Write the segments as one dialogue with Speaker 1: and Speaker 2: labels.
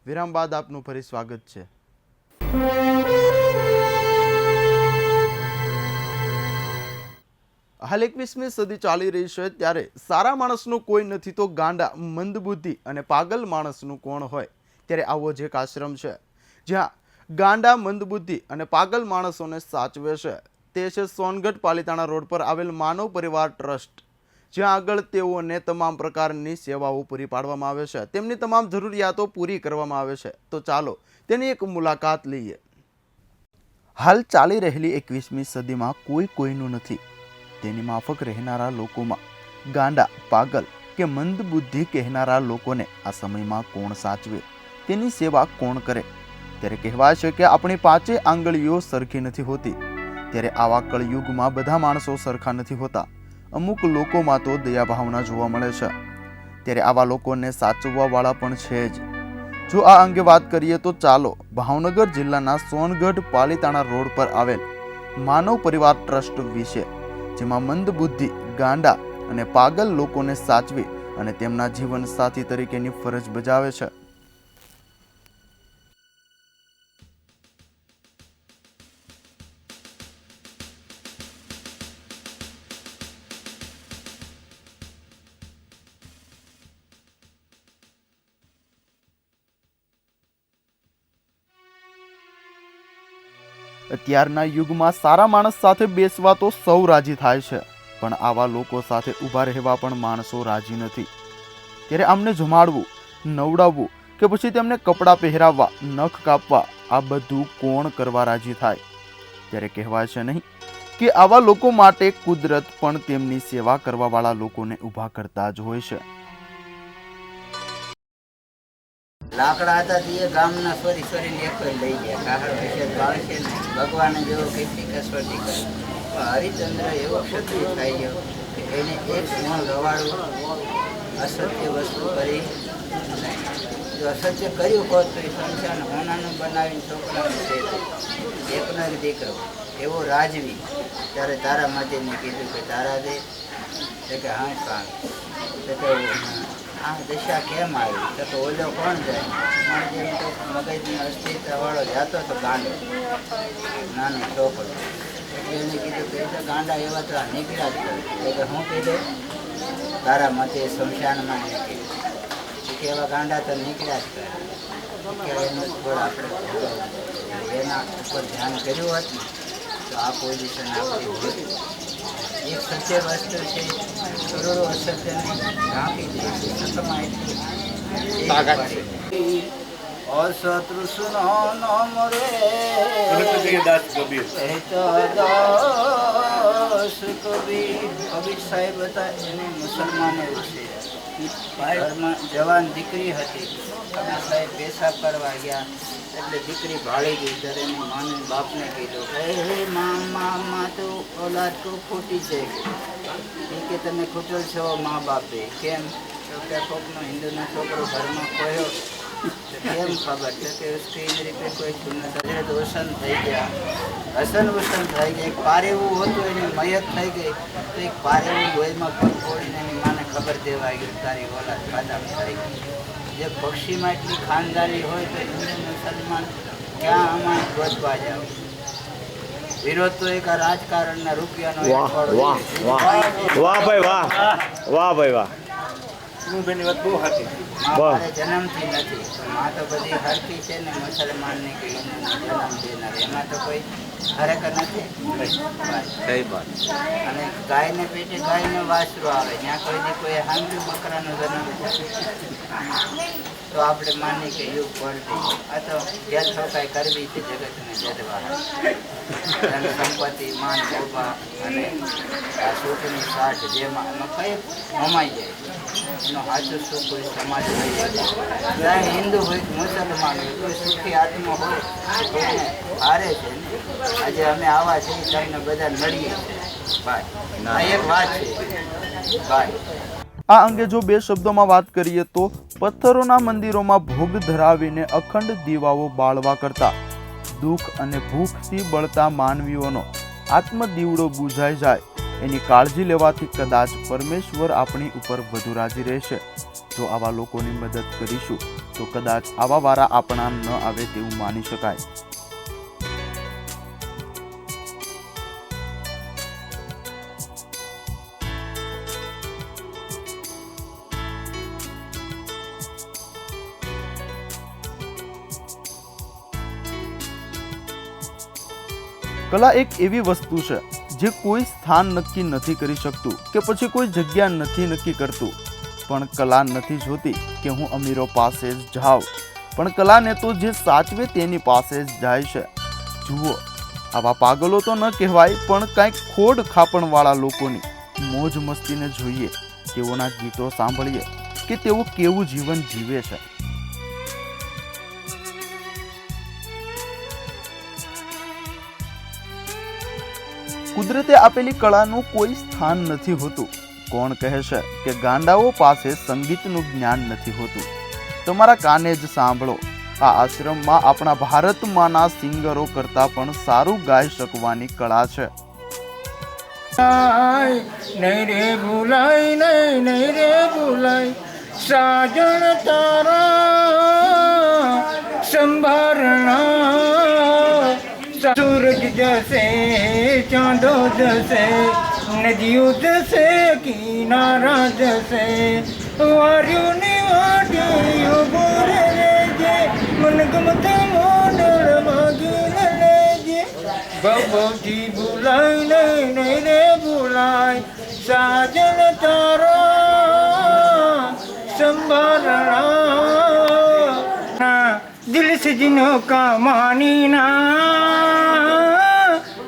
Speaker 1: વિરામ બાદ આપનું ફરી સ્વાગત છે. હાલ 21મી સદી ચાલી રહી છે, ત્યારે સારા માણસનું કોઈ નથી તો ગાંડા, મંદબુદ્ધિ અને પાગલ માણસનું કોણ હોય? ત્યારે આવો જ એક આશ્રમ છે જ્યાં ગાંડા, મંદબુદ્ધિ અને પાગલ માણસોને સાચવે છે. તે છે સોનગઢ પાલિતાણા રોડ પર આવેલ માનવ પરિવાર ટ્રસ્ટ, જ્યાં આગળ તેઓને તમામ પ્રકારની સેવાઓ પૂરી પાડવામાં આવે છે. તેમની તમામ જરૂરિયાતો પૂરી કરવામાં આવે છે. તો ચાલો તેની એક મુલાકાત લઈએ. હાલ ચાલી રહેલી 21મી સદીમાં કોઈ કોઈનું નથી. તેની માફક રહેનારા લોકોમાં ગાંડા, પાગલ કે મંદબુદ્ધિ કહેનારા લોકોને આ સમયમાં કોણ સાચવે? તેની સેવા કોણ કરે? ત્યારે કહેવાય છે કે આપણી પાંચે આંગળીઓ સરખી નથી હોતી. ત્યારે આવા કળયુગમાં બધા માણસો સરખા નથી હોતા. અમુક લોકોમાં તો દયા ભાવના જોવા મળે છે. ત્યારે આવા લોકોને સાચવવા વાળા પણ છે જ. જો આ અંગે વાત કરીએ તો ચાલો ભાવનગર જિલ્લાના સોનગઢ પાલિતાણા રોડ પર આવેલ માનવ પરિવાર ટ્રસ્ટ વિશે, જેમાં મંદબુદ્ધિ, ગાંડા અને પાગલ લોકોને સાચવી અને તેમના જીવન સાથી તરીકેની ફરજ બજાવે છે. અત્યારના યુગમાં સારા માણસ સાથે બેસવા તો સૌ રાજી થાય છે, પણ આવા લોકો સાથે ઊભા રહેવા પણ માણસો રાજી નથી. ત્યારે આમને જમાડવું, નવડાવવું કે પછી તેમને કપડાં પહેરાવવા, નખ કાપવા, આ બધું કોણ કરવા રાજી થાય? ત્યારે કહેવાય છે નહીં કે આવા લોકો માટે કુદરત પણ તેમની સેવા કરવા વાળા લોકોને ઊભા કરતા જ હોય છે.
Speaker 2: લાકડા હતા તે ગામના સોરી સોરી એક લઈ ગયા. કાહળ વિશે બાળશે ને ભગવાને જેવો કેટલી કસોટી કરી. હરિચંદ્ર એવો ક્ષત્રિય થઈ ગયો કે એને એક મોં લવાડવું, અસત્ય વસ્તુ કરી નહીં. જો અસત્ય કર્યું હોત તો એ સંસાર હોનાનું બનાવીને છોકરાનું છે એકનો એક દીકરો એવો રાજવી. ત્યારે તારા માટેને કીધું કે તારા દે કે હા સ્વામી, આ દશા કેમ આવી? તો ઓલો કોણ જાય? પણ જેમ તો મગજની અસ્થિરતા વાળો જાતો તો ગાંડો, નાનો છોકરો. એટલે એને કીધું કે તો ગાંડા એવા તો નીકળ્યા જ કરે. કે હું કીધું તારા મતે શમશાનમાં એને કીધું કે એવા ગાંડા તો નીકળ્યા જ કરે. કે એનું ઉપર આપણે એના ઉપર ધ્યાન કર્યું હોત તો આ પોઝિશન આપણી હોતી. એક સત્ય વસ્તુ છે, કરોડો અસત્યને ઢાંકી દે છે. સતમાં એટલી તાકાત છે. અસત્રુ સુનો નમ રે દાસ કબીર કબીર સાહેબ હતા. એને મુસલમાન એવું છે. ઘરમાં જવાન દીકરી હતી. સાહેબ પેશાબ કરવા ગયા એટલે દીકરી ભાળી ગઈ. ત્યારે એની માને બાપને કીધું હે મા તો ઓલાદ તો ખોટી છે. કે તમે ખોટલ છો મા બાપે. કેમ? તો કે કોકનો હિન્દુનો છોકરો ઘરમાં ખોયો. કેમ ખબર છે કે સ્ત્રી રીતે કોઈ સુન્નત હજરત વસન થઈ ગયા. હસન વસન થઈ ગયા. એક પારેવું હતું એની મયત થઈ ગઈ. તો એક પારેવું ગોયમાં પગ ફોડીને એની માને ખબર દેવાઈ ગઈ તારી ઓલાદ ખાધા થઈ ગઈ. જે પક્ષીમાં એટલી ખાનદારી હોય તો હિન્દુ મુસલમાન ક્યાં આમાં ગોતવા જાવ? વિરોધ તો એક રાજકારણના રૂપિયાનો જન્મથી નથી. માં તો બધી હરકી છે ને મુસલમાનની કે જન્મ દેનાર, એમાં તો કોઈ ફરક નથી. અને ગાયને પેટે ગાયનો વાસરો આવે, ત્યાં કોઈ હાંભળ્યું બકરાનો જન્મ તો આપણે માની કે યુગ પલટી. આ તો ઘેર છોકાઈ કરવી છે જગતને જડવા. ધન સંપત્તિ, માન, શોભા અને આ સુખની સાઠ જેમાં એમાં કઈ મમાઈ જાય. એનો સાચું સુખ કોઈ સમાજ નહીં. હિન્દુ હોય કે મુસલમાન હોય, કોઈ સુખી આત્મા હોય એને હારે છે ને. આજે અમે આવા છીએ તમને બધા નડીએ છે ભાઈ. આ એક વાત છે ભાઈ.
Speaker 1: આ અંગે જો બે શબ્દોમાં વાત કરીએ તો પથ્થરોના મંદિરોમાં ભોગ ધરાવીને અખંડ દીવાઓ બાળવા કરતા દુઃખ અને ભૂખથી બળતા માનવીઓનો આત્મદીવડો બુઝાઈ જાય એની કાળજી લેવાથી કદાચ પરમેશ્વર આપણી ઉપર વધુ રાજી રહેશે. જો આવા લોકોની મદદ કરીશું તો કદાચ આવા વારા આપણા ન આવે તેવું માની શકાય. કલા એક એવી વસ્તુ છે જે કોઈ સ્થાન નક્કી નથી કરી શકતું કે પછી કોઈ જગ્યા નથી નક્કી કરતું. પણ કલા નથી જોતી કે હું અમીરો પાસે જ જાઉં, પણ કલાને તો જે સાચવે તેની પાસે જ જાય છે. જુઓ, આવા પાગલો તો ન કહેવાય, પણ કાંઈક ખોડ ખાપણવાળા લોકોની મોજ મસ્તીને જોઈએ, તેઓના ગીતો સાંભળીએ કે તેઓ કેવું જીવન જીવે છે. કુદરતે આપેલી કળાનું કોઈ સ્થાન નથી હોતું. કોણ કહે છે કે ગાંડાઓ પાસે સંગીતનું જ્ઞાન નથી હોતું? તમારા કાને જ સાંભળો, આ આશ્રમમાં આપણા ભારતમાંના સિંગરો કરતાં પણ સારું ગાઈ શકવાની કળા છે.
Speaker 3: નહીં રે ભૂલાય, નહીં રે ભૂલાય, સાજણ તારા સંભારણા. સૂરજ જશે, ચાંદો જશે, નદીઓ જશે, કિનારા જશે, વાર્યુની વાટીઓ બોલે રેજે, મનગમતા મોડલ માગીને લેજે. બહુજી ભૂલાય, નહીં રે ભૂલાય, સાજન તારા સંભારણા. दिल से जिन्हों का मानी ना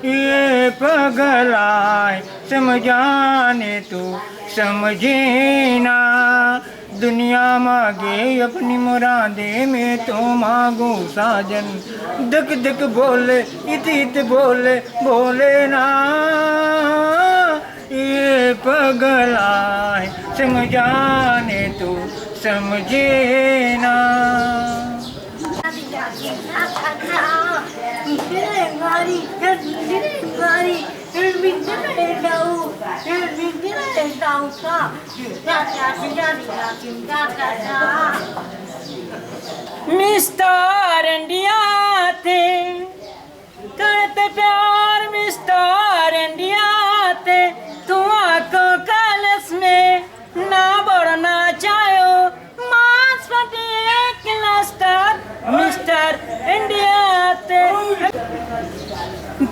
Speaker 3: ये पगलाए, समझाने तो समझे ना. दुनिया मांगे अपनी मुरादे में तो मांगो साजन. दक दक बोले इत बोले बोले ना ये पगलाए, समझाने तो समझे ना.
Speaker 4: मिस्टर इंडिया थे करते प्यार, मिस्टर इंडिया थे तुम आंखों कलश में ना बढ़ना चाहो, मांस फटे क्लस्टर. मिस्टर इंडिया थे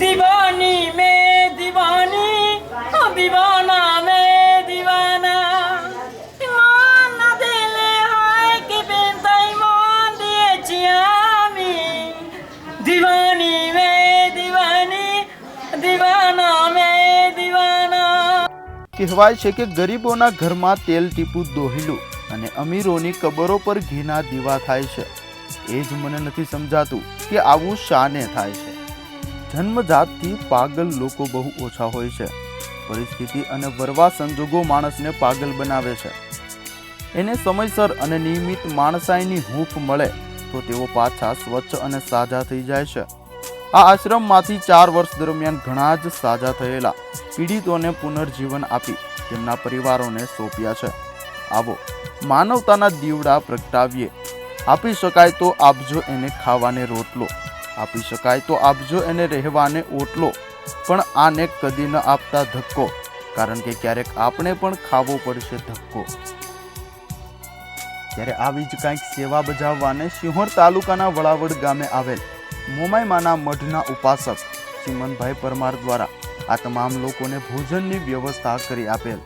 Speaker 4: दीवानी में दीवानी, दीवाना में दीवाना. ईमान दिले हाय कि बेंताई मान दिए चियामी. दीवानी में दीवानी, दीवाना में दीवाना.
Speaker 1: કહેવાય છે કે ગરીબોના ઘરમાં તેલ ટીપું દોહેલું અને અમીરોની કબરો પર ઘીના દીવા થાય છે. એ જ મને નથી સમજાતું કે આવું શાને થાય છે. જન્મજાતથી પાગલ લોકો બહુ ઓછા હોય છે. પરિસ્થિતિ અને વરવા સંજોગો માણસને પાગલ બનાવે છે. એને સમયસર અને નિયમિત માણસાઈની હૂંફ મળે તો તેઓ પાછા સ્વચ્છ અને સાજા થઈ જાય છે. આ આશ્રમમાંથી 4 વર્ષ દરમિયાન ઘણા જ સાજા થયેલા પીડિતોને પુનર્જીવન આપી તેમના પરિવારોને સોંપ્યા છે. આવો માનવતાના દીવડા પ્રગટાવીએ. આપી શકાય તો આપજો એને ખાવાને રોટલો, આપી શકાય તો આપજો એને રહેવાને ઓટલો, પણ આને કદી ન આપતા ધક્કો, કારણ કે ક્યારેક આપણે પણ ખાવો પડશે ધક્કો. ત્યારે આવી જ કંઈક સેવા બજાવવાને સિંહોર તાલુકાના વળાવડ ગામે આવેલ મોમાઈમાના મઢના ઉપાસક ચિમનભાઈ પરમાર દ્વારા આ તમામ લોકોને ભોજનની વ્યવસ્થા કરી આપેલ.